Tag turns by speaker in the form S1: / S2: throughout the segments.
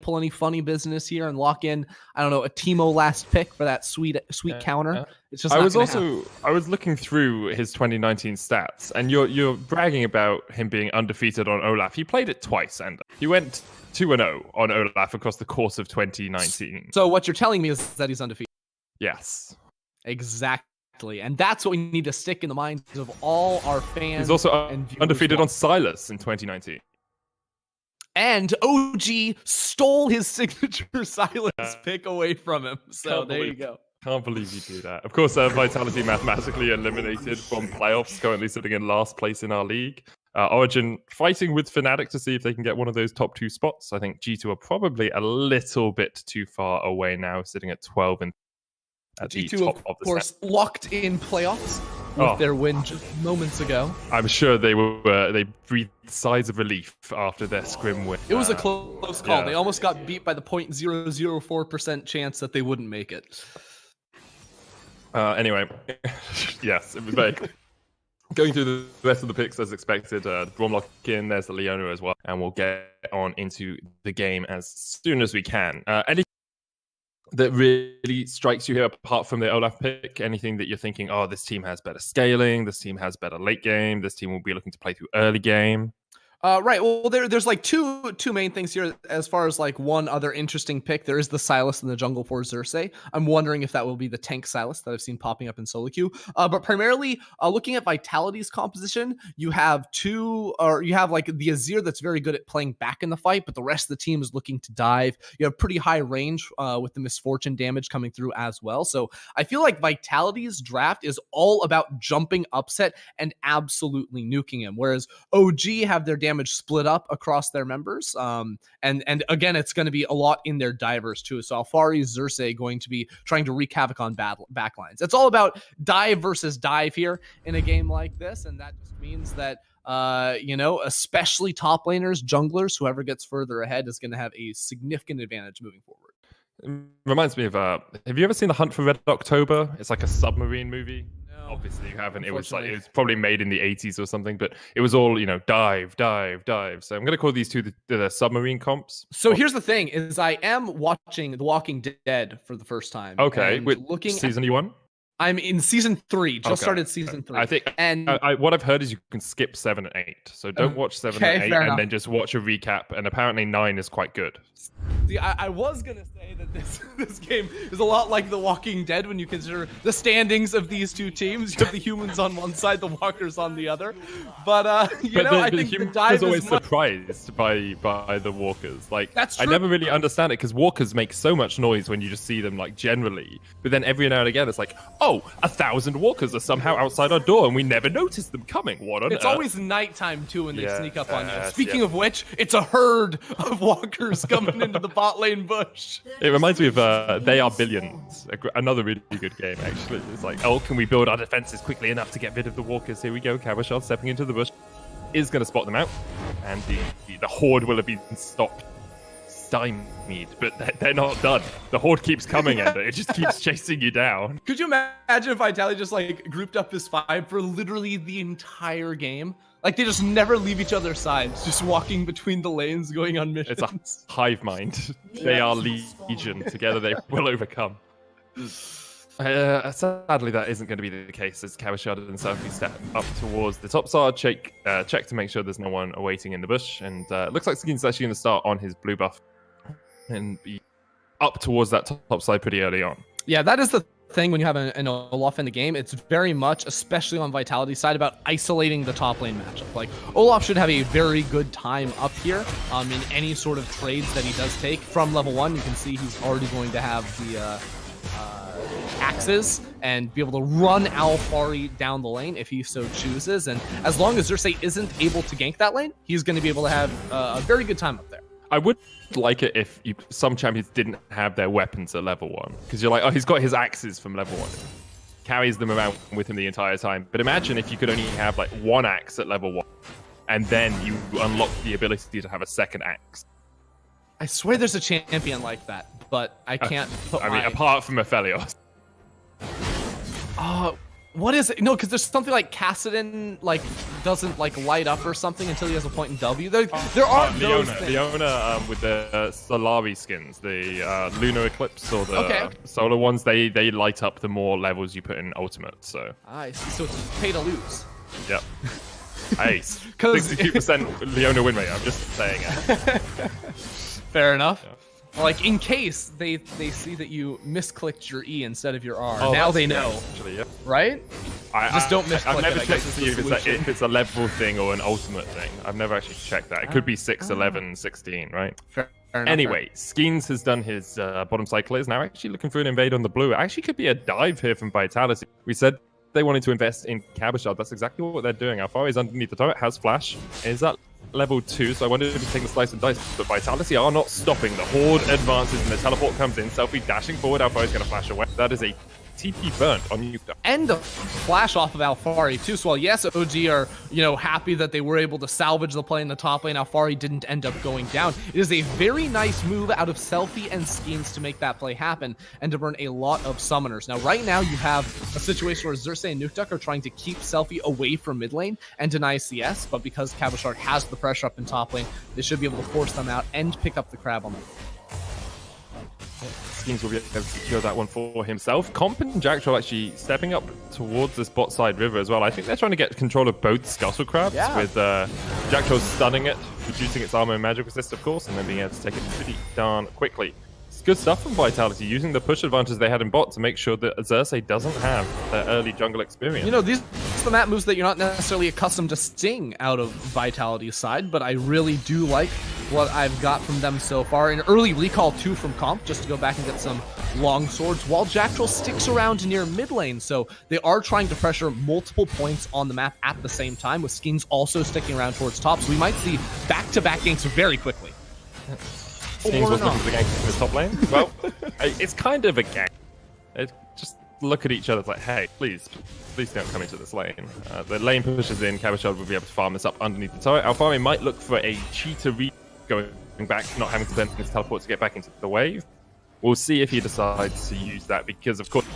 S1: pull any funny business here and lock in, I don't know, a Timo last pick for that sweet counter. It's just.
S2: I was looking through his 2019 stats, and you're bragging about him being undefeated on Olaf. He played it twice, and he went 2-0 on Olaf across the course of 2019.
S1: So what you're telling me is that he's undefeated.
S2: Yes.
S1: Exactly. And that's what we need to stick in the minds of all our fans.
S2: He's also undefeated on Silas in 2019.
S1: And OG stole his signature Silas pick away from him. So there you go.
S2: Can't believe you do that. Of course, Vitality mathematically eliminated from playoffs, currently sitting in last place in our league. Origen fighting with Fnatic to see if they can get one of those top 2 spots. I think G2 are probably a little bit too far away now, sitting at 12 and at
S1: G2,
S2: the top
S1: of
S2: of the
S1: course, locked in playoffs with their win just moments ago.
S2: I'm sure they breathed sighs of relief after their scrim win.
S1: It was a close call. Yeah. They almost got beat by the 0.004% chance that they wouldn't make it.
S2: Anyway, yes, it was very cool. Going through the rest of the picks as expected, Bromlock in, there's the Leona as well, and we'll get on into the game as soon as we can. Anything that really strikes you here apart from the Olaf pick? Anything that you're thinking, oh, this team has better scaling, this team has better late game, this team will be looking to play through early game?
S1: Right. Well, there's like two main things here. As far as like one other interesting pick, there is the Silas in the jungle for Xerxes. I'm wondering if that will be the tank Silas that I've seen popping up in solo queue. But primarily, looking at Vitality's composition, you have like the Azir that's very good at playing back in the fight, but the rest of the team is looking to dive. You have pretty high range with the misfortune damage coming through as well. So I feel like Vitality's draft is all about jumping upset and absolutely nuking him, whereas OG have their damage split up across their members. And again, it's going to be a lot in their divers too. So Alfari, Xerxes going to be trying to wreak havoc on backlines. It's all about dive versus dive here in a game like this. And that just means that, especially top laners, junglers, whoever gets further ahead is going to have a significant advantage moving forward.
S2: It reminds me of, have you ever seen The Hunt for Red October? It's like a submarine movie. Obviously you haven't. It was probably made in the 80s or something, but it was all, dive. So I'm going to call these two the submarine comps.
S1: So here's the thing is I am watching The Walking Dead for the first time.
S2: Okay. Which season are you on?
S1: I'm in season 3, started season 3.
S2: I think, and what I've heard is you can skip 7 and 8. So don't watch 7 and 8 and then just watch a recap. And apparently 9 is quite good.
S1: See, I was going to say that this game is a lot like The Walking Dead when you consider the standings of these two teams. You have the humans on one side, the walkers on the other. But I think the
S2: humans
S1: dive
S2: always surprised by the walkers. Like,
S1: that's true.
S2: I never really understand it because walkers make so much noise when you just see them like generally. But then every now and again it's like, oh, 1,000 walkers are somehow outside our door and we never noticed them coming. What on earth?
S1: It's always nighttime too when they sneak up on you. Speaking of which, it's a herd of walkers coming into the bot lane bush.
S2: It reminds me of They Are Billions, another really good game actually. It's like, oh, can we build our defenses quickly enough to get rid of the walkers? Here we go, Kavashard stepping into the bush is going to spot them out, and the horde will have been stopped. Stymied, but they're not done. The horde keeps coming and it just keeps chasing you down.
S1: Could you imagine if Vitality just like grouped up his 5 for literally the entire game? Like they just never leave each other's sides, just walking between the lanes, going on missions.
S2: It's a hive mind. They are legion. Together they will overcome. Sadly, that isn't going to be the case as Kavashard and Sophie step up towards the top side. Check to make sure there's no one awaiting in the bush. And it looks like Skin's actually going to start on his blue buff and be up towards that top side pretty early on.
S1: Yeah, that is the thing when you have an Olaf in the game. It's very much, especially on Vitality's side, about isolating the top lane matchup. Like, Olaf should have a very good time up here in any sort of trades that he does take. From level 1, you can see he's already going to have the axes and be able to run Alfari down the lane if he so chooses. And as long as Xerxes isn't able to gank that lane, he's going to be able to have a very good time up there.
S2: I would like it if some champions didn't have their weapons at level 1. Because you're like, oh, he's got his axes from level 1. Carries them around with him the entire time. But imagine if you could only have like 1 axe at level 1. And then you unlock the ability to have a second axe.
S1: I swear there's a champion like that, but I can't put
S2: apart from Aphelios.
S1: What is it? No, because there's something like Kassadin like doesn't like light up or something until he has a point in W. There are those things.
S2: Leona with the Solari skins, the Lunar Eclipse or the Solar ones, they light up the more levels you put in Ultimate. So
S1: I see. So it's pay to lose.
S2: Yep. Ace. 62% Leona win rate. I'm just saying it.
S1: Fair enough.
S2: Yeah.
S1: Like in case they see that you misclicked your E instead of your R. Now they know.
S2: Actually, yeah.
S1: Right?
S2: Just
S1: don't misclick
S2: I've never
S1: it,
S2: checked to see if it's a level thing or an ultimate thing. I've never actually checked that. It could be 6, 11, 16, right?
S1: Fair enough,
S2: anyway, Skeens has done his bottom side clears. Now actually looking for an invade on the blue. It actually could be a dive here from Vitality. We said they wanted to invest in Cabochard. That's exactly what they're doing. Alfari is underneath the turret, has flash. Is that level 2? So I wonder if he's taking the slice and dice. But Vitality are not stopping. The Horde advances and the teleport comes in. Selfie dashing forward. Alfari's going to flash away. That is a TP burnt on Yuka.
S1: And a flash off of Alfari too. So while yes, OG are, happy that they were able to salvage the play in the top lane, Alfari didn't end up going down. It is a very nice move out of Selfie and Skeens to make that play happen and to burn a lot of summoners. Now right now you have a situation where Xerxes and Nukduck are trying to keep Selfie away from mid lane and deny CS, but because Cabochard has the pressure up in top lane, they should be able to force them out and pick up the crab on them.
S2: Skeens will be able to secure that one for himself. Comp and Jacktroll actually stepping up towards this bot side river as well. I think they're trying to get control of both Scuttle Crabs with Jacktroll stunning it, reducing its armor and magic resist, of course, and then being able to take it pretty darn quickly. It's good stuff from Vitality, using the push advantage they had in bot to make sure that Xerxes doesn't have that early jungle experience.
S1: These are the map moves that you're not necessarily accustomed to seeing out of Vitality's side, but I really do like what I've got from them so far. An early recall too from Comp, just to go back and get some long swords, while Jacktroll sticks around near mid lane. So they are trying to pressure multiple points on the map at the same time, with Skeens also sticking around towards top. So we might see back-to-back ganks very quickly.
S2: Skeens was looking for the gank in the top lane. Well, it's kind of a gank. Just look at each other like, hey, please don't come into this lane. The lane pushes in, Cabochard will be able to farm this up underneath the turret. Alfari might look for a cheater read going back, not having to spend his teleport to get back into the wave. We'll see if he decides to use that, because of course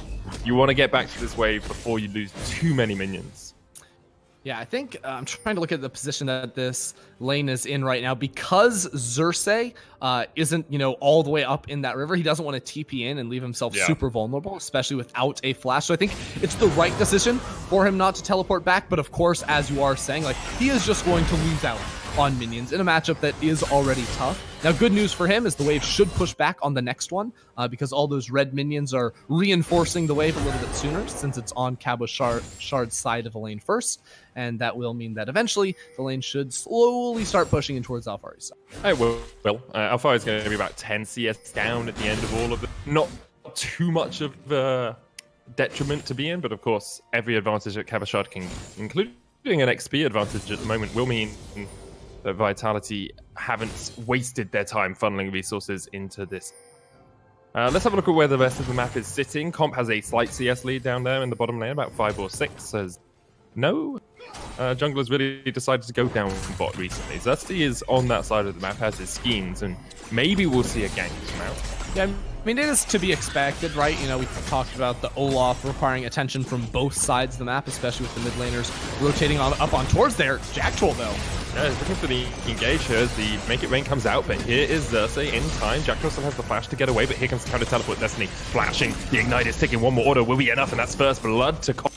S2: you want to get back to this wave before you lose too many minions.
S1: Yeah, I think I'm trying to look at the position that this lane is in right now. Because Xerxes isn't, all the way up in that river, he doesn't want to TP in and leave himself super vulnerable, especially without a flash. So I think it's the right decision for him not to teleport back. But of course, as you are saying, he is just going to lose out on minions in a matchup that is already tough. Now, good news for him is the wave should push back on the next one because all those red minions are reinforcing the wave a little bit sooner, since it's on Cabochard's side of the lane first. And that will mean that eventually the lane should slowly start pushing in towards Alfari's side.
S2: It will. Alfari is going to be about 10 CS down at the end of all of it. Not too much of a detriment to be in, but of course, every advantage that Cabochard can, including an XP advantage at the moment, will mean that Vitality haven't wasted their time funneling resources into this. Let's have a look at where the rest of the map is sitting. Comp has a slight CS lead down there in the bottom lane, about 5 or 6. As no junglers really decided to go down bot recently. Zesty is on that side of the map, has his Skeens, and maybe we'll see a gank come out.
S1: Yeah, I mean, it is to be expected, right? We talked about the Olaf requiring attention from both sides of the map, especially with the mid laners rotating up on towards there. Jacktroll, though.
S2: Yeah, he's looking for the engage here as the Make It Rain comes out, but here is Xerxes in time. Jacktroll still has the flash to get away, but here comes the counter teleport. Destiny flashing. The Ignite is ticking. One more order will be enough, and that's first blood to come.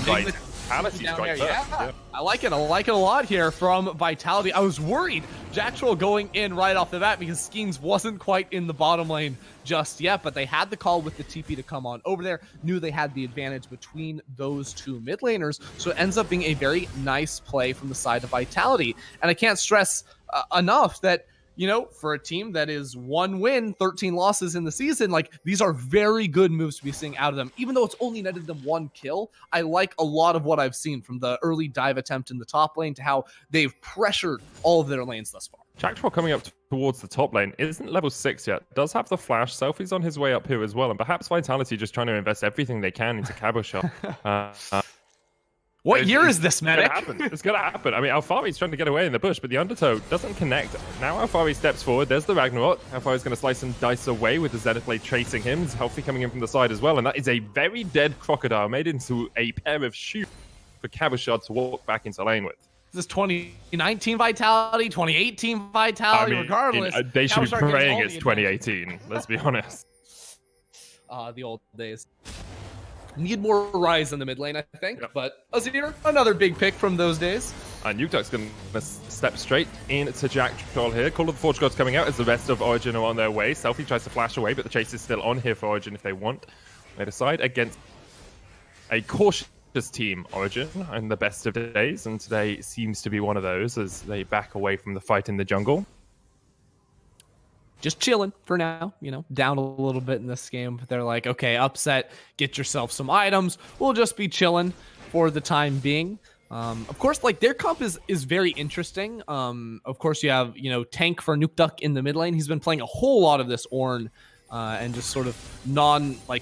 S2: And Vitality strike first. Yeah.
S1: I like it. I like it a lot here from Vitality. I was worried Jacktroll going in right off the bat because Skeens wasn't quite in the bottom lane just yet, but they had the call with the TP to come on over there, knew they had the advantage between those two mid laners, so it ends up being a very nice play from the side of Vitality. And I can't stress enough that for a team that is 1 win, 13 losses in the season, these are very good moves to be seeing out of them. Even though it's only netted them 1 kill, I like a lot of what I've seen, from the early dive attempt in the top lane to how they've pressured all of their lanes thus far.
S2: Jacktroll coming up towards the top lane isn't level 6 yet, does have the flash. Selfie's on his way up here as well, and perhaps Vitality just trying to invest everything they can into Cabochard.
S1: What year is this, medic?
S2: It's gonna happen. I mean, Alfari's trying to get away in the bush, but the undertow doesn't connect. Now Alfari steps forward. There's the Ragnarok. Alfari's gonna slice and dice away with the Zenith Blade chasing him. He's healthy coming in from the side as well, and that is a very dead crocodile made into a pair of shoes for Cabochard to walk back into lane with.
S1: This 2019 Vitality, 2018 Vitality,
S2: I mean,
S1: regardless.
S2: They should be praying it's 2018. Let's be honest.
S1: The old days. Need more rise in the mid lane, I think.
S2: Yep.
S1: But Azir, another big pick from those days.
S2: Nukeduck's going to step straight into Jack Troll here. Call of the Forge Gods coming out as the rest of Origen are on their way. Selfie tries to flash away, but the chase is still on here for Origen if they want. They decide against a cautious team, Origen, in the best of days, and today seems to be one of those as they back away from the fight in the jungle.
S1: Just chilling for now, down a little bit in this game. They're like, okay, upset, get yourself some items. We'll just be chilling for the time being. Of course, like their comp is very interesting. Of course, you have, tank for Nukeduck in the mid lane. He's been playing a whole lot of this Ornn and just sort of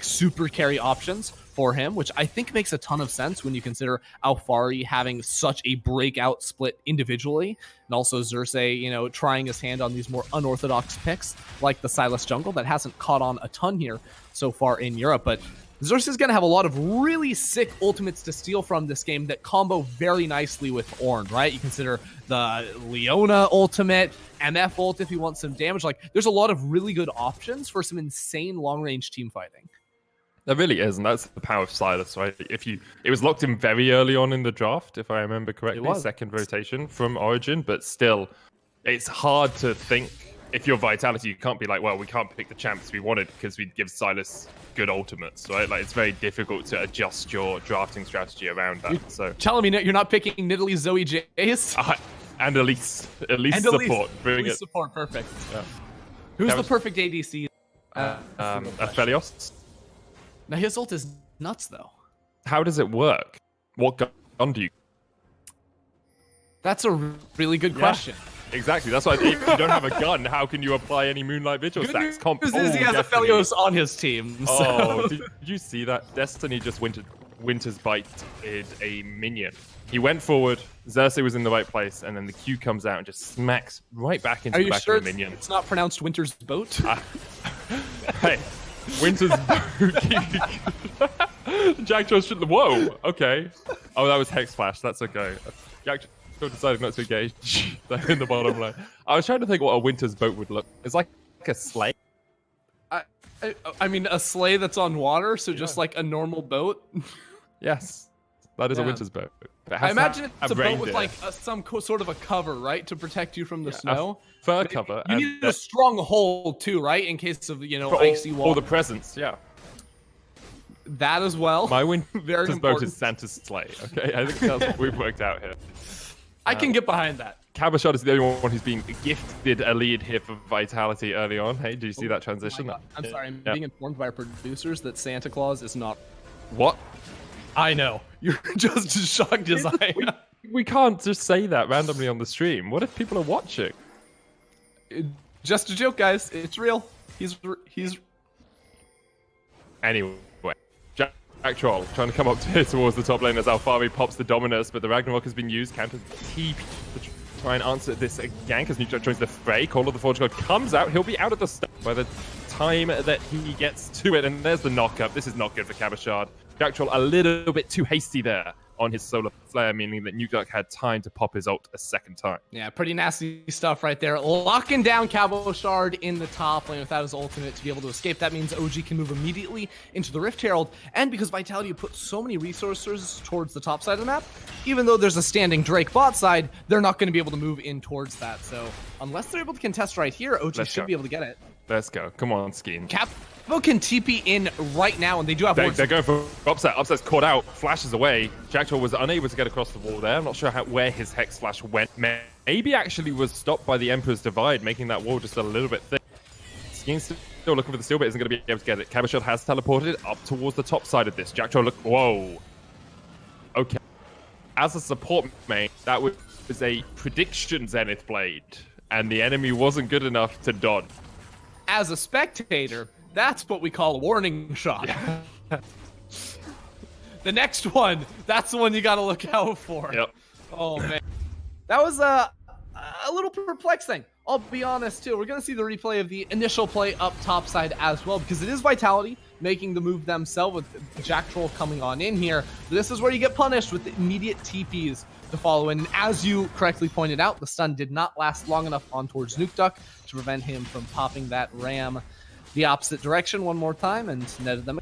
S1: super carry options for him, which I think makes a ton of sense when you consider Alfari having such a breakout split individually, and also Xerxes, trying his hand on these more unorthodox picks like the Sylas jungle that hasn't caught on a ton here so far in Europe. But Xerxes is going to have a lot of really sick ultimates to steal from this game that combo very nicely with Ornn, right? You consider the Leona ultimate, MF ult if you want some damage. Like, there's a lot of really good options for some insane long-range team fighting.
S2: There really is, and that's the power of Sylas, right? It was locked in very early on in the draft, if I remember correctly, second rotation from Origen, but still, it's hard to think. If you're Vitality, you can't be like, well, we can't pick the champs we wanted because we'd give Sylas good ultimates, right? Like, it's very difficult to adjust your drafting strategy around that. So
S1: telling me you're not picking Nidalee, Zoe, Jace?
S2: And Elise support.
S1: Elise support, perfect. Yeah. Who's the perfect ADC?
S2: Aphelios.
S1: Now, his ult is nuts, though.
S2: How does it work? What gun do you...
S1: That's a really good question.
S2: Exactly. That's why if you don't have a gun, how can you apply any Moonlight Vigil stacks?
S1: He has Aphelios on his team. So.
S2: Oh, did you see that? Destiny just Winter's Bite is a minion. He went forward, Xerxes was in the right place, and then the Q comes out and just smacks right back into the back of the minion.
S1: It's not pronounced Winter's Boat?
S2: Hey. Winter's Jack Jones shouldn't. Whoa, okay. Oh, that was Hex Flash. That's okay. Jack Jones decided not to engage in the bottom lane. I was trying to think what a Winter's Boat would look. It's like a sleigh.
S1: I mean, a sleigh that's on water, so just like a normal boat.
S2: Yes, that is a Winter's Boat.
S1: I imagine it's a boat with like some sort of a cover, right, to protect you from the snow.
S2: Fur cover.
S1: You need a strong hold too, right, in case of icy wall.
S2: Or the presents, yeah.
S1: That as well.
S2: My Winter's Boat is Santa's sleigh. Okay, I think that's what we've worked out here.
S1: I can get behind that.
S2: Cabochard is the only one who's been gifted a lead here for Vitality early on. Hey, do you see that transition?
S1: I'm sorry, I'm being informed by our producers that Santa Claus is not...
S2: What?
S1: I know. You're just as shocked as I am.
S2: We can't just say that randomly on the stream. What if people are watching?
S1: Just a joke, guys. It's real. He's...
S2: Anyway. Jack Troll trying to come up towards the top lane as Alfari pops the Dominus, but the Ragnarok has been used. Counter TP to try and answer this again because Nukeduck joins the fray. Call of the Forge God comes out. He'll be out of the start by the time that he gets to it. And there's the knock-up. This is not good for Cabochard. Jack Troll a little bit too hasty there on his solar flare, meaning that Nukeduck had time to pop his ult a second time.
S1: Yeah, pretty nasty stuff right there. Locking down Cabochard in the top lane without his ultimate to be able to escape. That means OG can move immediately into the Rift Herald. And because Vitality put so many resources towards the top side of the map, even though there's a standing Drake bot side, they're not going to be able to move in towards that. So unless they're able to contest right here, OG should be able to get it.
S2: Let's go. Come on, Skeen.
S1: Cabo can TP in right now, and they do have
S2: They're going for Upset. Upset's caught out, flashes away. Jack Troll was unable to get across the wall there. I'm not sure where his Hex Flash went. Maybe actually was stopped by the Emperor's Divide, making that wall just a little bit thick. Skeen's still looking for the steel, but isn't going to be able to get it. Cabochard has teleported up towards the top side of this. Jack Troll, whoa. Okay. As a support main, that was a prediction Zenith Blade, and the enemy wasn't good enough to dodge.
S1: As a spectator, that's what we call a warning shot. Yeah. The next one, that's the one you got to look out for.
S2: Yep.
S1: Oh, man. That was a little perplexing. I'll be honest, too. We're going to see the replay of the initial play up top side as well, because it is Vitality making the move themselves with Jack Troll coming on in here. This is where you get punished with immediate TPs to follow in. And as you correctly pointed out, the stun did not last long enough on towards Nuke Duck to prevent him from popping that ram the opposite direction one more time and netted them.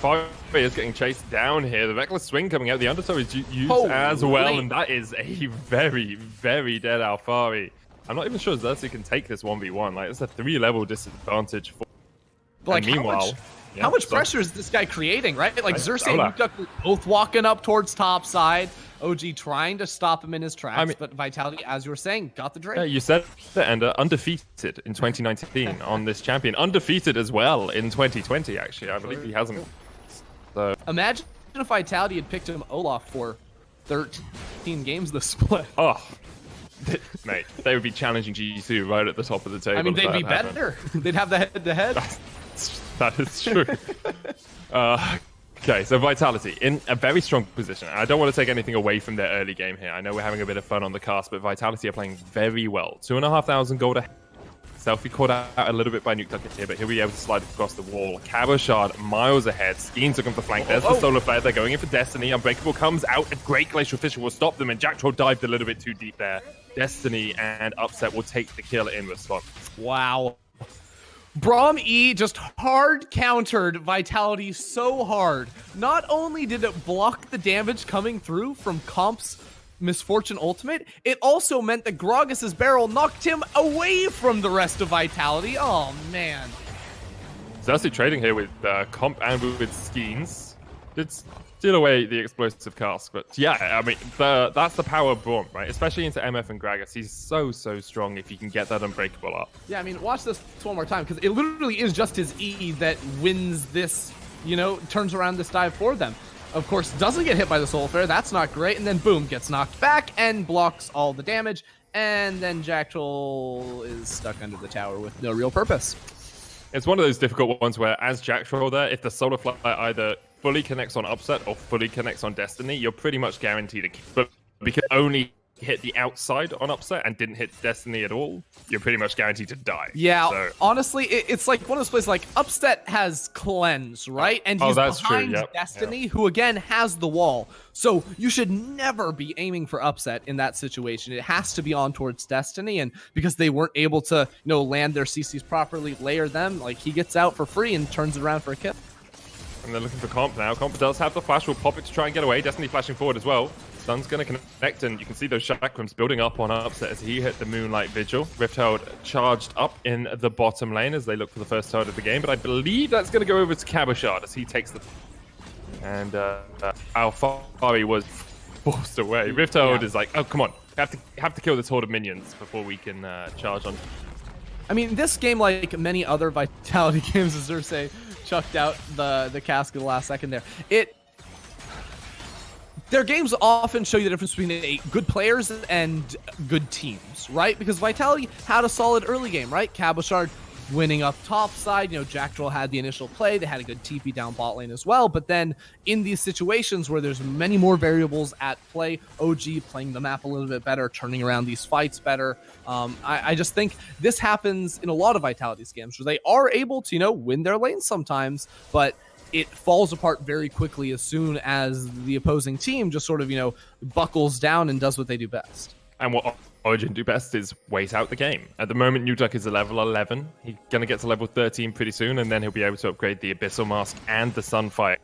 S2: Fari is getting chased down here. The Reckless Swing coming out. The Undertow is used as well, and that is a very, very dead Alfari. I'm not even sure Xerxes can take this 1v1. Like, it's a 3-level disadvantage for.
S1: But like,
S2: meanwhile,
S1: how much pressure is this guy creating, right? Like, Xerxes and Nuke Duck were both walking up towards top side. OG trying to stop him in his tracks, but Vitality, as you were saying, got the Drake.
S2: Yeah, you said that, and undefeated in 2019 on this champion. Undefeated as well in 2020, actually. I believe he hasn't. So.
S1: Imagine if Vitality had picked him Olaf for 13 games this split.
S2: Oh, mate, they would be challenging G2 right at the top of the table.
S1: I mean, they'd be better. They'd have the head-to-head.
S2: That is true. Okay, so Vitality in a very strong position. I don't want to take anything away from their early game here. I know we're having a bit of fun on the cast, but Vitality are playing very well. 2,500 gold ahead. Selfie caught out a little bit by Nuke Duck here, but he'll be able to slide across the wall. Cabochard miles ahead. Skeen took him for flank. There's the Solar Flare. They're going in for Destiny. Unbreakable comes out. A great Glacial Fissure will stop them, and Jack Troll dived a little bit too deep there. Destiny and Upset will take the kill in response.
S1: Wow. Braum E just hard countered Vitality so hard. Not only did it block the damage coming through from Comp's Misfortune ultimate, it also meant that Gragas's barrel knocked him away from the rest of Vitality. Oh, man.
S2: Xerxes trading here with Comp and with Skeens. Did steal away the explosive cask, but yeah, I mean, that's the power of Braum, right? Especially into MF and Gragas. He's so strong if you can get that Unbreakable up. Yeah,
S1: I mean, watch this one more time, because it literally is just his E that wins this, turns around this dive for them. Of course, doesn't get hit by the Soul Flare. That's not great. And then, boom, gets knocked back and blocks all the damage. And then Jack Troll is stuck under the tower with no real purpose.
S2: It's one of those difficult ones where, as Jack Troll there, if the Solar Flare either fully connects on Upset or fully connects on Destiny, you're pretty much guaranteed to kill. But because it only hit the outside on Upset and didn't hit Destiny at all, you're pretty much guaranteed to die.
S1: Yeah, so. Honestly, it's like one of those places, like, Upset has Cleanse, right? And he's behind Destiny, who, again, has the wall. So you should never be aiming for Upset in that situation. It has to be on towards Destiny, and because they weren't able to, land their CCs properly, layer them, like, he gets out for free and turns it around for a kill.
S2: And they're looking for Comp now. Comp does have the flash, will pop it to try and get away. Destiny flashing forward as well. Stun's going to connect, and you can see those chakrams building up on Upset as he hit the Moonlight Vigil. Rift charged up in the bottom lane as they look for the first turret of the game, but I believe that's going to go over to Cabochard as he takes the... And Alfari was forced away. Rift is like, oh, come on. Have to kill this horde of minions before we can charge on.
S1: I mean, this game, like many other Vitality games, as Xerxes chucked out the cask at the last second there. Their games often show you the difference between good players and good teams, right? Because Vitality had a solid early game, right? Cabochard winning up top side. Jack Troll had the initial play. They had a good TP down bot lane as well. But then in these situations where there's many more variables at play, OG playing the map a little bit better, turning around these fights better. I just think this happens in a lot of Vitality's games where they are able to, win their lane sometimes, but it falls apart very quickly as soon as the opposing team just sort of, buckles down and does what they do best.
S2: And what Origen do best is wait out the game. At the moment, Nuke Duck is a level 11. He's going to get to level 13 pretty soon, and then he'll be able to upgrade the Abyssal Mask and the Sunfire.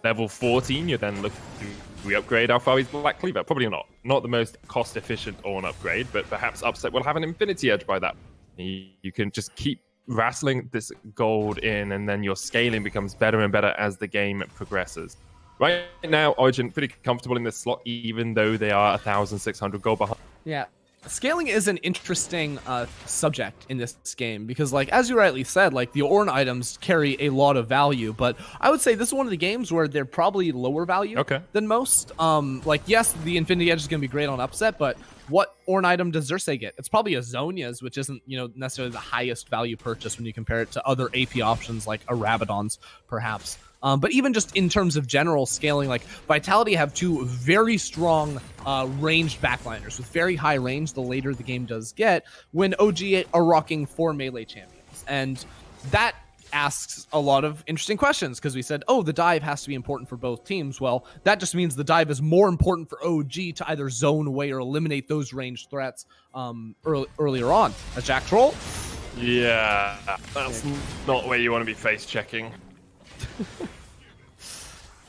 S2: Level 14, you're then looking to re-upgrade Alfari's Black Cleaver. Probably not. Not the most cost-efficient Ornn upgrade, but perhaps Upset will have an Infinity Edge by that. You can just keep rattling this gold in, and then your scaling becomes better and better as the game progresses. Right now, Origen pretty comfortable in this slot, even though they are 1,600 gold behind.
S1: Yeah, scaling is an interesting subject in this game because, like, as you rightly said, like, the Ornn items carry a lot of value, but I would say this is one of the games where they're probably lower value than most. Like, yes, the Infinity Edge is going to be great on Upset, but what Ornn item does Xerxes get? It's probably a Zhonya's, which isn't, necessarily the highest value purchase when you compare it to other AP options like a Rabadon's, perhaps. But even just in terms of general scaling, like Vitality have two very strong ranged backliners with very high range the later the game does get, when OG are rocking 4 melee champions. And that asks a lot of interesting questions, because we said, oh, the dive has to be important for both teams. Well, that just means the dive is more important for OG to either zone away or eliminate those ranged threats earlier on. A Jack Troll?
S2: Yeah, that's not where you want to be face checking.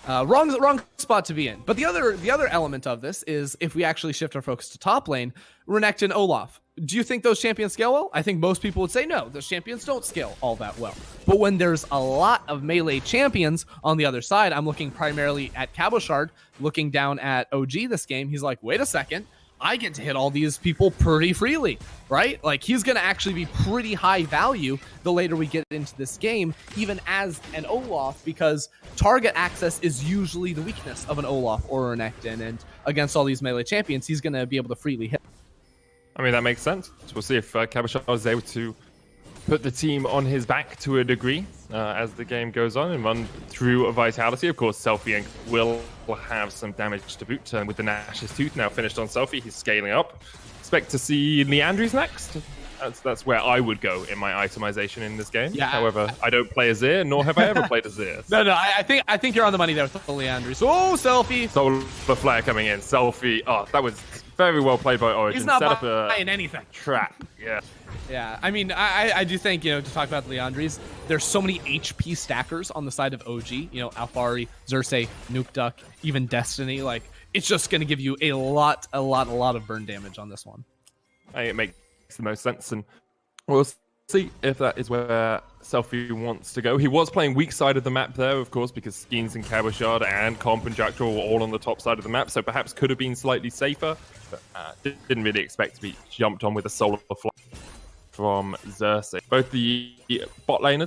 S1: Wrong spot to be in. But the other element of this is if we actually shift our focus to top lane, Renekton and Olaf. Do you think those champions scale well? I think most people would say no, those champions don't scale all that well. But when there's a lot of melee champions on the other side, I'm looking primarily at Cabochard, looking down at OG this game, he's like, wait a second, I get to hit all these people pretty freely, right? Like, he's going to actually be pretty high value the later we get into this game, even as an Olaf, because target access is usually the weakness of an Olaf or a Renekton, and against all these melee champions, he's going to be able to freely hit.
S2: I mean, that makes sense. We'll see if Cabochard is able to put the team on his back to a degree as the game goes on and run through a Vitality. Of course, Selfie will have some damage to boot, and with the Nash's Tooth now finished on Selfie, he's scaling up. Expect to see Leandry's next. That's where I would go in my itemization in this game. Yeah. However, I don't play Azir, nor have I ever played Azir.
S1: No, I think you're on the money there with the Leandry. Oh, Selfie!
S2: Solar Flare coming in. Selfie. Oh, that was very well played by Origen.
S1: He's not
S2: Set up
S1: buying anything.
S2: Trap. Yeah.
S1: Yeah, I mean, I do think, to talk about the Leandrys, there's so many HP stackers on the side of OG. Alphari, Xerxes, Nuke Duck, even Destiny. Like, it's just going to give you a lot of burn damage on this one.
S2: I think it makes the most sense, and we'll see if that is where Selfie wants to go. He was playing weak side of the map there, of course, because Skeens and Cabochard and Comp and Jackdaw were all on the top side of the map, so perhaps could have been slightly safer, but didn't really expect to be jumped on with a solar fly from Xerxes. Both the bot lane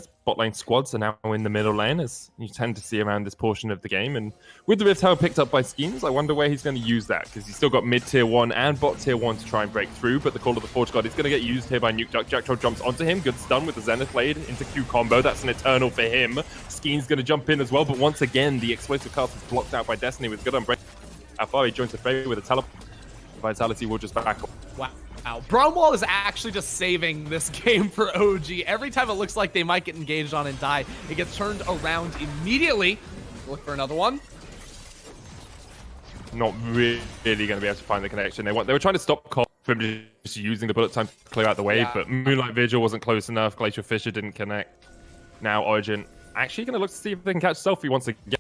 S2: squads are now in the middle lane, as you tend to see around this portion of the game. And with the Rift Tower picked up by Skeens, I wonder where he's going to use that, because he's still got mid tier 1 and bot tier 1 to try and break through. But the Call of the Forge God is going to get used here by Nuke Duck. Jack Troll jumps onto him. Good stun with the Zenith Blade into Q combo. That's an Eternal for him. Skeens going to jump in as well, but once again, the explosive cast is blocked out by Destiny with good unbreak. Alphari joins the fray with a teleport. Vitality will just back up.
S1: Wow. Bromwall is actually just saving this game for OG. Every time it looks like they might get engaged on and die, it gets turned around immediately. Look for another one.
S2: Not really going to be able to find the connection. They were trying to stop Cole from just using the bullet time to clear out the wave, but Moonlight Vigil wasn't close enough. Glacial Fissure didn't connect. Now Origen actually going to look to see if they can catch Selfie once again.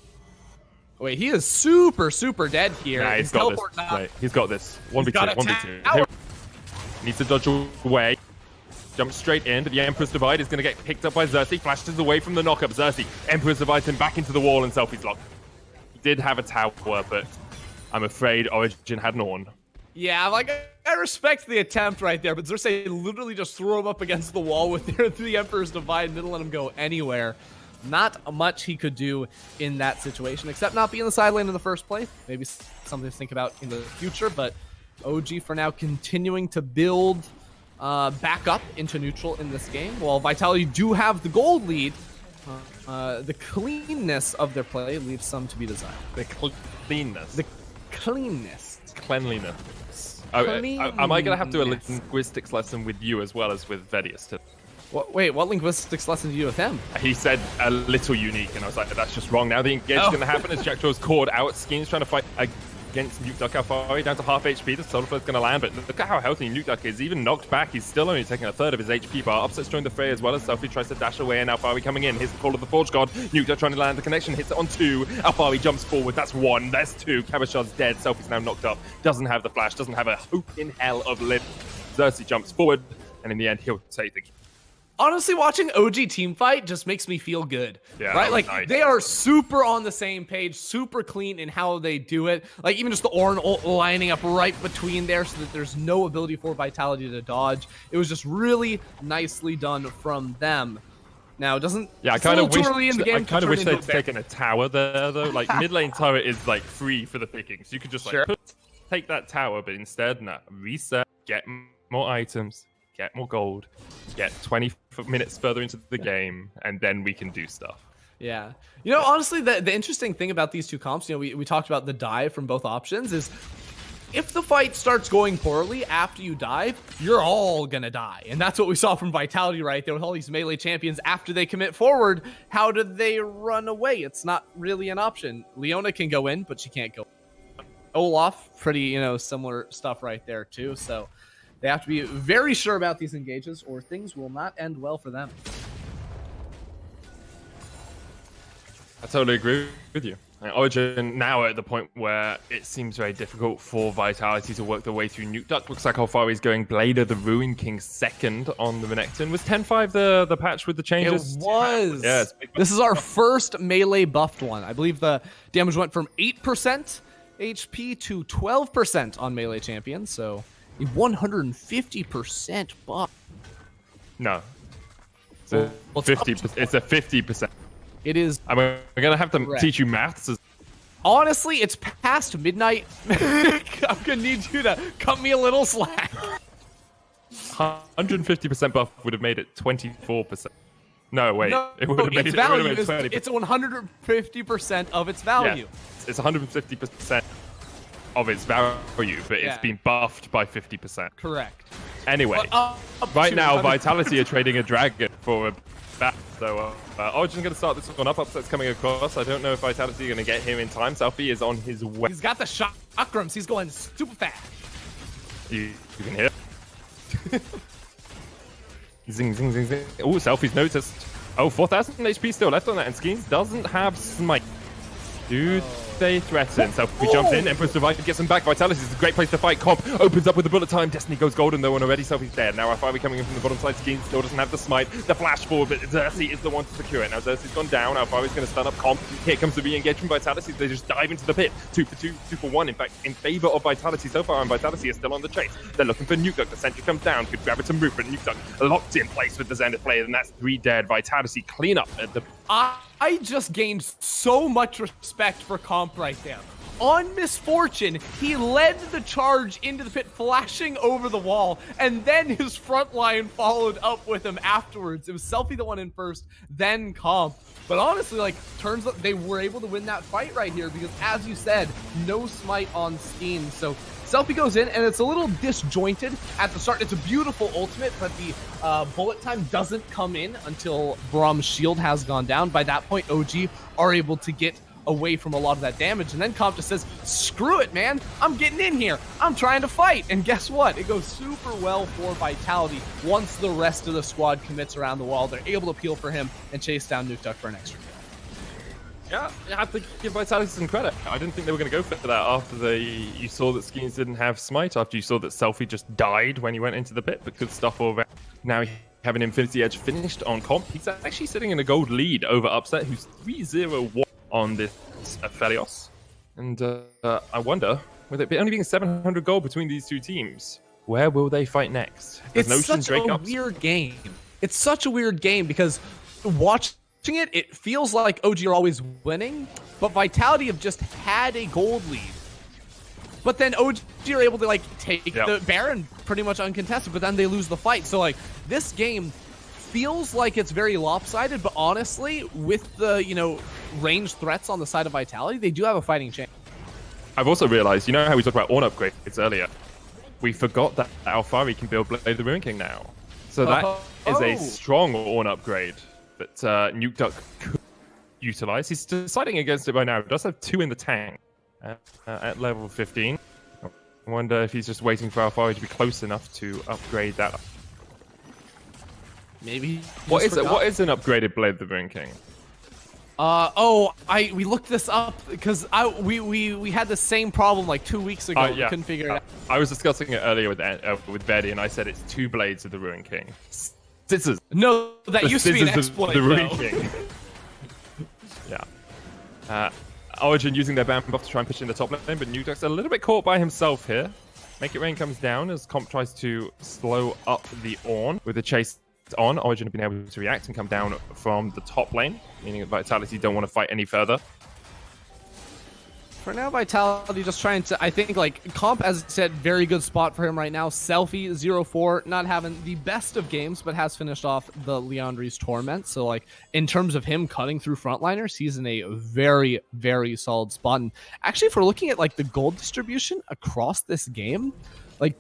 S1: Wait, he is super dead here.
S2: Nah, he's got this. Wait, he's got this. 1v2, 1v2. Needs to dodge away. Jumps straight in, but the Emperor's Divide is going to get picked up by Xerxes. Flashes away from the knockup. Xerxes, Emperor's Divide him back into the wall, and Selfie's locked. He did have a tower, but I'm afraid Origen had an Ornn.
S1: Yeah, I respect the attempt right there, but Xerxes literally just threw him up against the wall with the Emperor's Divide and didn't let him go anywhere. Not much he could do in that situation, except not be in the side lane in the first place. Maybe something to think about in the future, but OG for now continuing to build back up into neutral in this game. While Vitality do have the gold lead, the cleanness of their play leaves some to be desired.
S2: The cleanness.
S1: The cleanness.
S2: Cleanliness. Am I going to have to do a linguistics lesson with you as well as with Vedius?
S1: Wait, what linguistics lesson did you do with him?
S2: He said a little unique, and I was like, that's just wrong. Now the engage is going to happen as Jack Traw's caught out. Skeens trying to fight against Nuke Duck. Alphari down to half HP. The Solar Flare's going to land, but look at how healthy Nuke Duck is. Even knocked back, he's still only taking a third of his HP bar. Upset's joined the fray as well as Selfie tries to dash away, and Alphari coming in. Here's the Call of the Forge God. Nuke Duck trying to land the connection, hits it on 2. Alphari jumps forward. That's 1. That's 2. Cabochard's dead. Selfie's now knocked up. Doesn't have the flash. Doesn't have a hope in hell of live. Xerxes jumps forward, and in the end, he'll take the...
S1: Honestly, watching OG team fight just makes me feel good, right? Like, nice. They are super on the same page, super clean in how they do it. Like, even just the Ornn lining up right between there so that there's no ability for Vitality to dodge. It was just really nicely done from them. Now, it doesn't...
S2: Yeah, I kind of wish they'd taken a tower there, though. Like, mid lane turret is, like, free for the picking, so you could just, like, put take that tower, but instead, no, reset, get more items, get more gold, get 20 minutes further into the game, and then we can do stuff.
S1: Yeah. You know, honestly, the interesting thing about these two comps, you know, we talked about the dive from both options, is if the fight starts going poorly after you dive, you're all gonna die. And that's what we saw from Vitality right there with all these melee champions. After they commit forward, how do they run away? It's not really an option. Leona can go in, but she can't go. Olaf, pretty, you know, similar stuff right there too. So they have to be very sure about these engages or things will not end well for them.
S2: I totally agree with you. Origen now at the point where it seems very difficult for Vitality to work their way through Nuke Duck. Looks like Alfari's going Blade of the Ruin King second on the Renekton. Was 10-5 the patch with the changes?
S1: It was.
S2: Yeah,
S1: this is our first melee buffed one. I believe the damage went from 8% HP to 12% on melee champions, so a 150% buff.
S2: No. It's a 50%. It's a 50%.
S1: It is.
S2: I'm gonna have to teach you maths.
S1: Honestly, it's past midnight. I'm gonna need you to cut me a little slack.
S2: 150% buff would have made it 24%. No, wait.
S1: No,
S2: it would have made
S1: its
S2: it,
S1: value
S2: it would have made it
S1: it's 150% of its value.
S2: Yeah, it's 150% of its value, but it's been buffed by 50%.
S1: Correct.
S2: Anyway, right now, Vitality are trading a dragon for a bat. So Origen's going to start this one up. Upset's coming across. I don't know if Vitality are going to get him in time. Selfie is on his way.
S1: He's got the chakrams. He's going super fast.
S2: You can hear it. Zing, zing, zing, zing. Oh, Selfie's noticed. Oh, 4,000 HP still left on that, and Skeens doesn't have smite. Dude, they threaten. Selfie jumps in, Empress Divide gets him back. Vitality is a great place to fight. Comp opens up with the bullet time. Destiny goes golden though, and already Selfie's dead. Now Alfari coming in from the bottom side. Skeens still doesn't have the smite. The flash forward, but Xerxes is the one to secure it. Now Xerxes gone down. Alfari's going to stun up Comp. Here comes the re-engage from Vitality. They just dive into the pit. 2 for 2, 2 for 1. In fact, in favor of Vitality so far, and Vitality is still on the chase. They're looking for Nuke Duck. The sentry comes down. Could grab it to move, but Nuke Duck locked in place with the Zenith player, and that's 3 dead. Vitality clean up at the...
S1: I just gained so much respect for Comp right there. On Misfortune, he led the charge into the pit, flashing over the wall, and then his front line followed up with him afterwards. It was Selfie the one in first, then Comp. But honestly, like, turns out they were able to win that fight right here because, as you said, no smite on Skeen. So Selfie goes in, and it's a little disjointed at the start. It's a beautiful ultimate, but the bullet time doesn't come in until Brahm's shield has gone down. By that point, OG are able to get away from a lot of that damage, and then Comp just says, screw it, man, I'm getting in here, I'm trying to fight. And guess what, it goes super well for Vitality. Once the rest of the squad commits around the wall, they're able to peel for him and chase down Nuke Duck for an extra kill.
S2: Yeah, you have to give Vitality some credit. I didn't think they were going to go for that after you saw that Skeens didn't have smite, after you saw that Selfie just died when he went into the pit, but good stuff all around. Now you have an Infinity Edge finished on Comp. He's actually sitting in a gold lead over Upset, who's 3-0-1 on this Aphelios. And I wonder, with it only being 700 gold between these two teams, where will they fight next?
S1: It's such a weird game. It's such a weird game because watching it feels like OG are always winning, but Vitality have just had a gold lead. But then OG are able to like take the Baron pretty much uncontested, but then they lose the fight. So like this game feels like it's very lopsided, but honestly, with the, you know, ranged threats on the side of Vitality, they do have a fighting chance.
S2: I've also realized, you know how we talked about Ornn upgrades earlier? We forgot that Alfari can build Blade of the Ruin King now. So that is a strong Ornn upgrade that Nuke Duck could utilize. He's deciding against it right now. He does have 2 in the tank at level 15. I wonder if he's just waiting for Alfari to be close enough to upgrade that.
S1: Maybe.
S2: What is an upgraded Blade of the Ruin King?
S1: We looked this up because we had the same problem like 2 weeks ago. We couldn't figure it out.
S2: I was discussing it earlier with Verdi, and I said it's 2 blades of the Ruin King. Scissors.
S1: No, that used to be an exploit.
S2: The Ruin King. Yeah. Origen using their ban buff to try and push in the top lane, but Nuke Duck's a little bit caught by himself here. Make It Rain comes down as Comp tries to slow up the Ornn with the chase on. Origen have been able to react and come down from the top lane, meaning that Vitality don't want to fight any further.
S1: For now, Vitality just trying to, I think, like, Comp, as I said, very good spot for him right now. Selfie, 0-4, not having the best of games, but has finished off the Leandri's Torment. So, like, in terms of him cutting through frontliners, he's in a very, very solid spot. And actually, if we're looking at, like, the gold distribution across this game, like,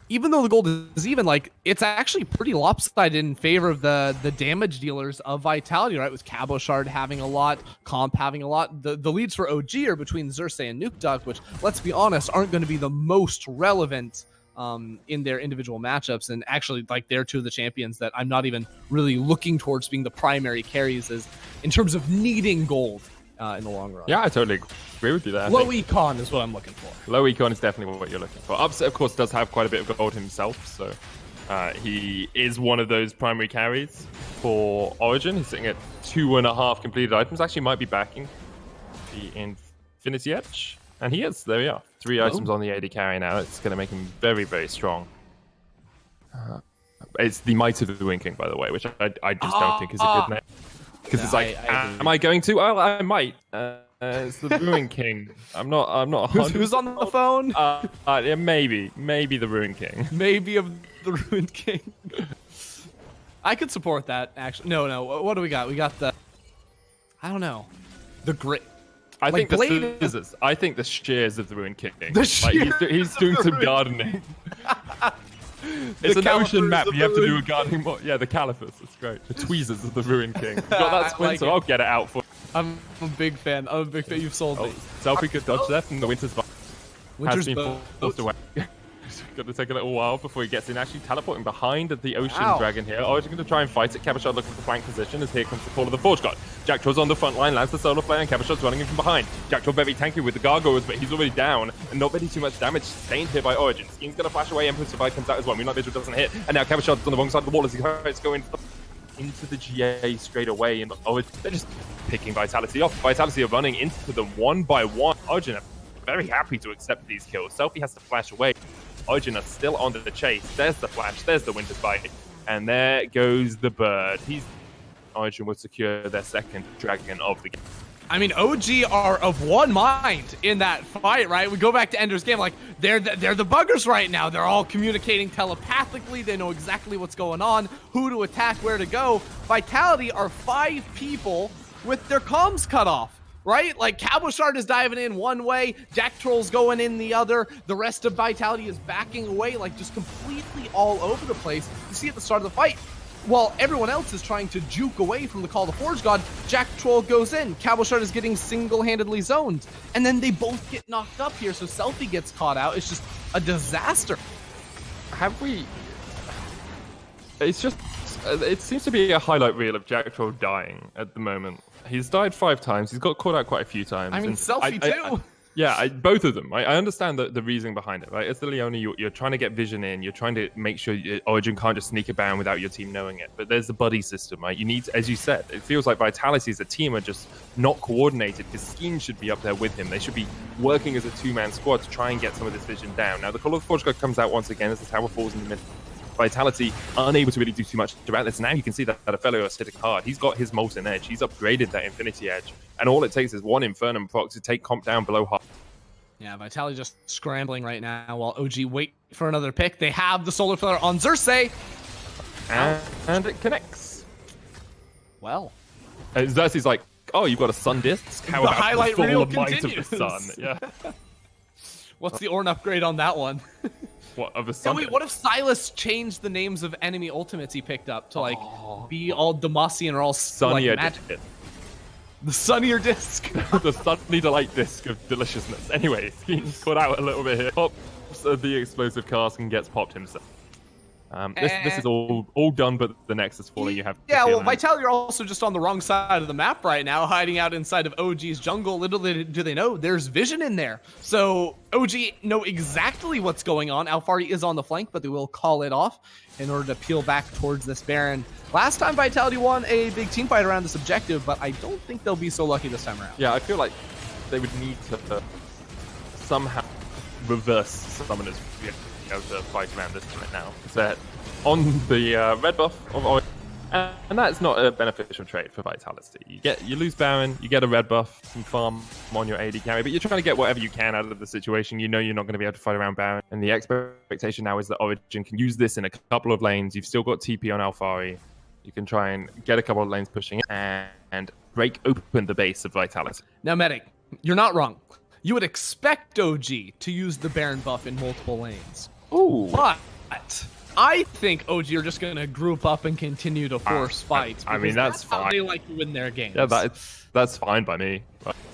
S1: even though the gold is even, like, it's actually pretty lopsided in favor of the damage dealers of Vitality, right? With Cabochard having a lot, Comp having a lot. The leads for OG are between Xerxes and Nuke Duck, which, let's be honest, aren't going to be the most relevant in their individual matchups. And actually, like, they're two of the champions that I'm not even really looking towards being the primary carries as in terms of needing gold in the long run.
S2: Yeah, I totally agree with you there.
S1: Low econ is what I'm looking for.
S2: Low econ is definitely what you're looking for. Upset, of course, does have quite a bit of gold himself, so he is one of those primary carries for Origen. He's sitting at 2.5 completed items. Actually, might be backing the Infinity Edge, and he is. There we are. 3 items on the AD carry now. It's going to make him very, very strong. It's the Might of the Ruin King, by the way, which I just don't think is a good name. Because it's like, am I going to? Oh, I might. It's the Ruin King. I'm not.
S1: Who's on the phone?
S2: Yeah, maybe the Ruin King.
S1: Maybe of the Ruin King. I could support that. Actually, no. What do we got? We got the. I don't know. The great.
S2: I
S1: like
S2: think
S1: Blade
S2: the scissors. I think the shears of the Ruin King.
S1: The
S2: like he's doing some gardening. It's an ocean map. You have to do a gardening. Yeah, the calipers. It's great. The tweezers of the Ruin King. You got that splinter? Like I'll get it out for you.
S1: I'm a big fan. You've sold me.
S2: Selfie could dodge that, and the Winter's has been forced away. Got to take a little while before he gets in. Actually teleporting behind the Ocean Dragon here. Origen going to try and fight it. Cabochard looking for the flank position as here comes the call of the Forge God. Jacktrow's on the front line, lands the solar flare, and Cabochard's running in from behind. Jacktrow very tanky with the gargoyles, but he's already down and not really too much damage sustained here by Origen. Schem's going to flash away. Emperor's Survive comes out as well. Moonlight Vigil doesn't hit, and now Cabochard's on the wrong side of the wall as he hurries to go into the GA straight away. And they're just picking Vitality off. Vitality are running into the 1-by-1. Origen are very happy to accept these kills. Selfie has to flash away. Origen are still on the chase. There's the flash. There's the Winter's Bite. And there goes the bird. Origen would secure their second dragon of the game. I mean, OG are of one mind in that fight, right? We go back to Ender's Game. Like, they're the buggers right now. They're all communicating telepathically. They know exactly what's going on, who to attack, where to go. Vitality are 5 people with their comms cut off. Right? Like, Cabochard is diving in one way, Jack Troll's going in the other, the rest of Vitality is backing away, like, just completely all over the place. You see at the start of the fight, while everyone else is trying to juke away from the Call of the Forge God, Jack Troll goes in, Cabochard is getting single-handedly zoned, and then they both get knocked up here, so Selfie gets caught out. It's just a disaster. It's just, it seems to be a highlight reel of Jack Troll dying at the moment. He's died 5 times. He's got caught out quite a few times.
S1: I mean, Selfie too.
S2: Both of them. I understand the reasoning behind it, right? As the Leone, you're trying to get vision in. You're trying to make sure Origen can't just sneak it down without your team knowing it. But there's the buddy system, right? You need to, as you said, it feels like Vitality as a team are just not coordinated because Scheme should be up there with him. They should be working as a 2-man squad to try and get some of this vision down. Now, the Call of the Forge God comes out once again as the tower falls in the middle. Vitality unable to really do too much about this. Now you can see that Afelio is hitting hard. He's got his Molten Edge. He's upgraded that Infinity Edge. And all it takes is one Infernum proc to take Comp down below half.
S1: Yeah, Vitality just scrambling right now while OG wait for another pick. They have the Solar Flare on Xerxes.
S2: And it connects.
S1: Well.
S2: Xerxes like, oh, you've got a sun disc? How
S1: the
S2: about
S1: highlight
S2: the
S1: reel
S2: full might
S1: continues.
S2: of the sun? Yeah.
S1: What's the Ornn upgrade on that one?
S2: What, of a sun?
S1: Wait, what if Silas changed the names of enemy ultimates he picked up to like be all Demacian or all
S2: sunnier
S1: like, magic? The sunnier disc.
S2: The sunny delight disc of deliciousness. Anyway, he's caught out a little bit here. Pops the explosive cask and gets popped himself. This is all done, but the Nexus falling. You have
S1: well, Vitality are also just on the wrong side of the map right now, hiding out inside of OG's jungle. Little do they know, there's vision in there. So OG know exactly what's going on. Alfari is on the flank, but they will call it off in order to peel back towards this Baron. Last time Vitality won a big team fight around this objective, but I don't think they'll be so lucky this time around.
S2: Yeah, I feel like they would need to somehow reverse Summoners to fight around this right now. So on the red buff of Origen, And that's not a beneficial trait for Vitality. You lose Baron, you get a red buff, some farm on your AD carry, but you're trying to get whatever you can out of the situation. You know you're not going to be able to fight around Baron. And the expectation now is that Origen can use this in a couple of lanes. You've still got TP on Alfari. You can try and get a couple of lanes pushing and break open the base of Vitality.
S1: Now, Medic, you're not wrong. You would expect OG to use the Baron buff in multiple lanes.
S2: Ooh.
S1: But I think OG are just going to group up and continue to force fights.
S2: I mean, that's fine.
S1: How they like to win their games.
S2: Yeah, that's fine by me.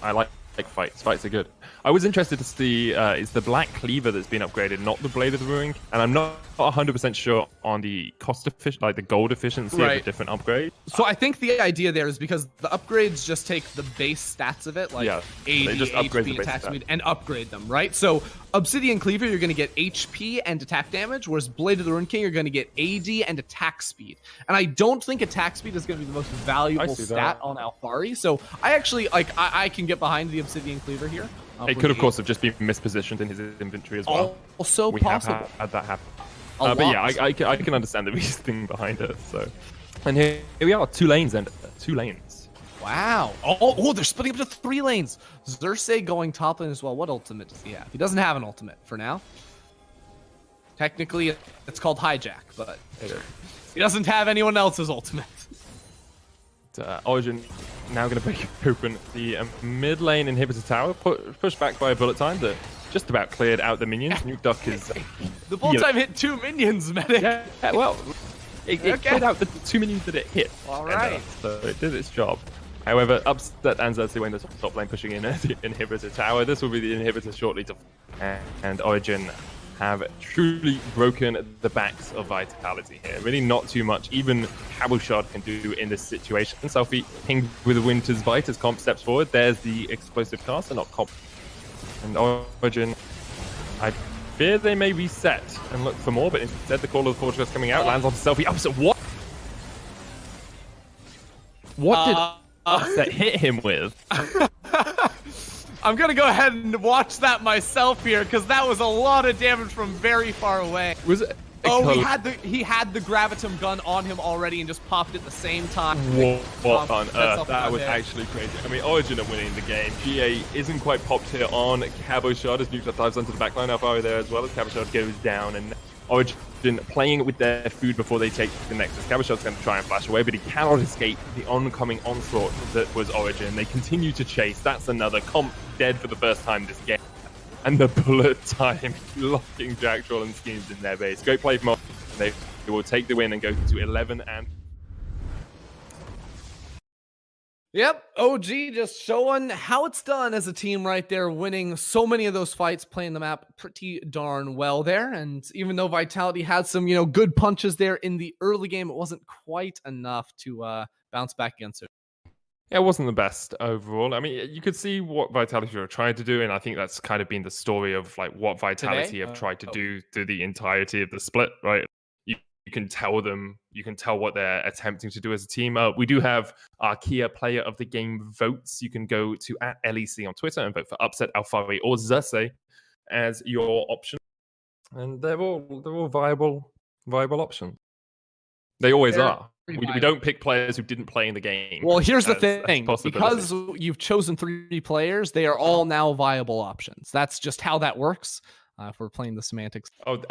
S2: I like fights. Fights are good. I was interested to see is the Black Cleaver that's been upgraded, not the Blade of the Ruin, and I'm not 100% sure on the cost efficient, like the gold efficiency of the different upgrades.
S1: So I think the idea there is because the upgrades just take the base stats of it, like AD, HP, attack speed, and upgrade them, right? So Obsidian Cleaver, you're going to get HP and attack damage, whereas Blade of the Ruin King, you're going to get AD and attack speed. And I don't think attack speed is going to be the most valuable stat on Alfari. So I actually, I can get behind the Obsidian Cleaver here.
S2: It could, of course, have just been mispositioned in his inventory as well.
S1: Also
S2: we
S1: possible.
S2: have had that happen. But yeah, I can understand the reasoning behind it. So, and here we are, 2 lanes and 2 lanes.
S1: Wow. Oh, they're splitting up to 3 lanes. Xerxes going top lane as well. What ultimate does he have? He doesn't have an ultimate for now. Technically, it's called hijack, but he doesn't have anyone else's ultimate.
S2: Origen now going to break open the mid lane inhibitor tower, pushed back by a bullet time that just about cleared out the minions. Nuke Duck is...
S1: the bullet time hit 2 minions, Medic.
S2: Yeah, well, it cleared out the 2 minions that it hit.
S1: All right.
S2: So it did its job. However, Upset and Xerxes when the top lane pushing in the inhibitor tower. This will be the inhibitor shortly to... And Origen have truly broken the backs of Vitality here. Really not too much even Cabochard can do in this situation. Selfie pinged with Winter's Bite as Comp steps forward. There's the explosive caster, not Comp. And Origen, I fear they may reset and look for more, but instead the Call of the Fortress coming out, lands on Selfie. Upset, what? What did Upset hit him with?
S1: I'm gonna go ahead and watch that myself here because that was a lot of damage from very far away.
S2: Was it?
S1: Oh, he had the gravitum gun on him already and just popped at the same time.
S2: What on earth? That was actually crazy. I mean, Origen are winning the game. GA isn't quite popped here on Cabochard as Nuke dives onto the backline. Alfari there as well as Cabochard goes down, and Origen playing with their food before they take the Nexus. Cabochard's going to try and flash away, but he cannot escape the oncoming onslaught that was Origen. They continue to chase. That's another Comp dead for the first time this game. And the bullet time locking Jack Troll and Schemes in their base. Great play from Origen. They will take the win and go to 11 and...
S1: Yep, OG just showing how it's done as a team right there, winning so many of those fights, playing the map pretty darn well there. And even though Vitality had some, good punches there in the early game, it wasn't quite enough to bounce back against it.
S2: Yeah, it wasn't the best overall. I mean, you could see what Vitality were trying to do, and I think that's kind of been the story of like what Vitality have tried to do through the entirety of the split, right? You can tell them, you can tell what they're attempting to do as a team. We do have our Kia Player of the Game votes. You can go to @LEC on Twitter and vote for Upset, Alfari, or Xerxes as your option, and they're all viable options. They always are. We don't pick players who didn't play in the game.
S1: Well, here's the thing. Because you've chosen 3 players, they are all now viable options. That's just how that works. If we're playing the semantics.
S2: Oh,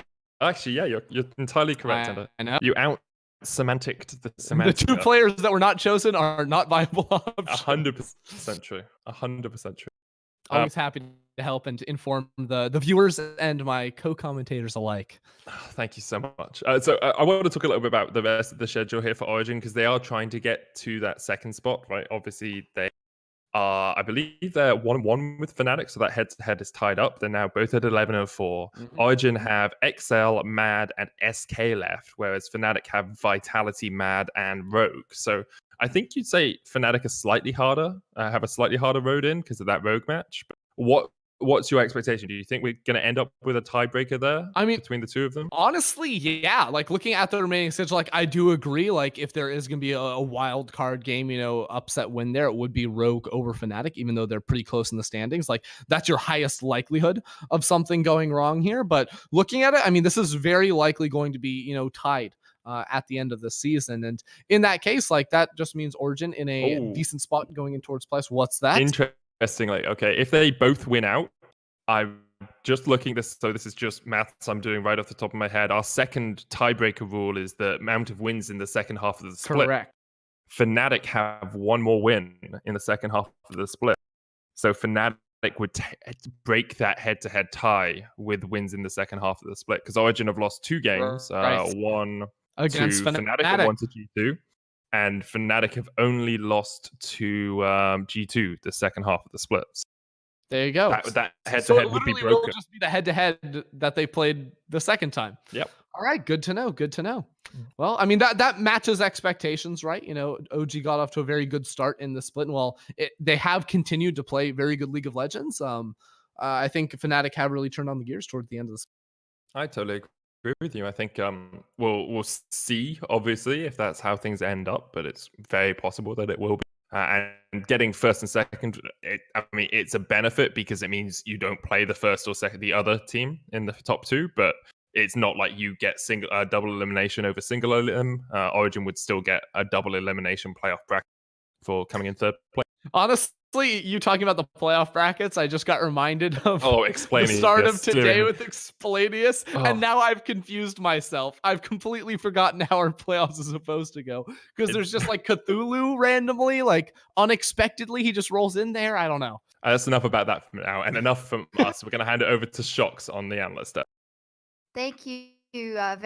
S2: actually, yeah, you're entirely correct.
S1: I know.
S2: You out-semanticed the semantic.
S1: The 2 players that were not chosen are not viable options.
S2: 100% true. 100% true.
S1: Always happy to help and to inform the viewers and my co-commentators alike.
S2: Thank you so much. So I want to talk a little bit about the rest of the schedule here for Origen because they are trying to get to that second spot, right? Obviously, they are, I believe they're 1-1 with Fnatic, so that head-to-head is tied up. They're now both at 11-4. Origen have XL, Mad, and SK left, whereas Fnatic have Vitality, Mad, and Rogue. So I think you'd say Fnatic are slightly harder, have a slightly harder road in because of that Rogue match. But what's your expectation? Do you think we're going to end up with a tiebreaker there? I mean, between the 2 of them?
S1: Honestly, yeah. Like looking at the remaining schedule, like I do agree. Like if there is going to be a wild card game, upset win there, it would be Rogue over Fnatic, even though they're pretty close in the standings. Like that's your highest likelihood of something going wrong here. But looking at it, I mean, this is very likely going to be, tied at the end of the season. And in that case, like that just means Origen in a decent spot going in towards place. What's that?
S2: Interestingly, okay, if they both win out, I'm just looking this. So this is just maths I'm doing right off the top of my head. Our second tiebreaker rule is the amount of wins in the second half of the split.
S1: Correct.
S2: Fnatic have one more win in the second half of the split. So Fnatic would break that head-to-head tie with wins in the second half of the split, because Origen have lost 2 games, one
S1: against
S2: to Fnatic and one to G2, and Fnatic have only lost to G2 the second half of the splits.
S1: There you go.
S2: That head-to-head
S1: so
S2: would be broken.
S1: Will just be the head-to-head that they played the second time.
S2: Yep.
S1: All right, good to know. Good to know. Well, I mean that matches expectations, right? You know, OG got off to a very good start in the split, and while they have continued to play very good League of Legends, I think Fnatic have really turned on the gears toward the end of the split.
S2: I totally agree with you. I think we'll see, obviously, if that's how things end up, but it's very possible that it will be. And getting first and second, it's a benefit because it means you don't play the first or second, the other team in the top 2, but it's not like you get double elimination over single elim. Origen would still get a double elimination playoff bracket for coming in third place.
S1: Honestly, you talking about the playoff brackets, I just got reminded of
S2: the
S1: start of today with Explanius, and now I've confused myself. I've completely forgotten how our playoffs is supposed to go, because there's just like Cthulhu randomly, like unexpectedly, he just rolls in there. I don't know.
S2: That's enough about that for now, and enough from us. We're going to hand it over to Shocks on the analyst desk.
S3: Thank you very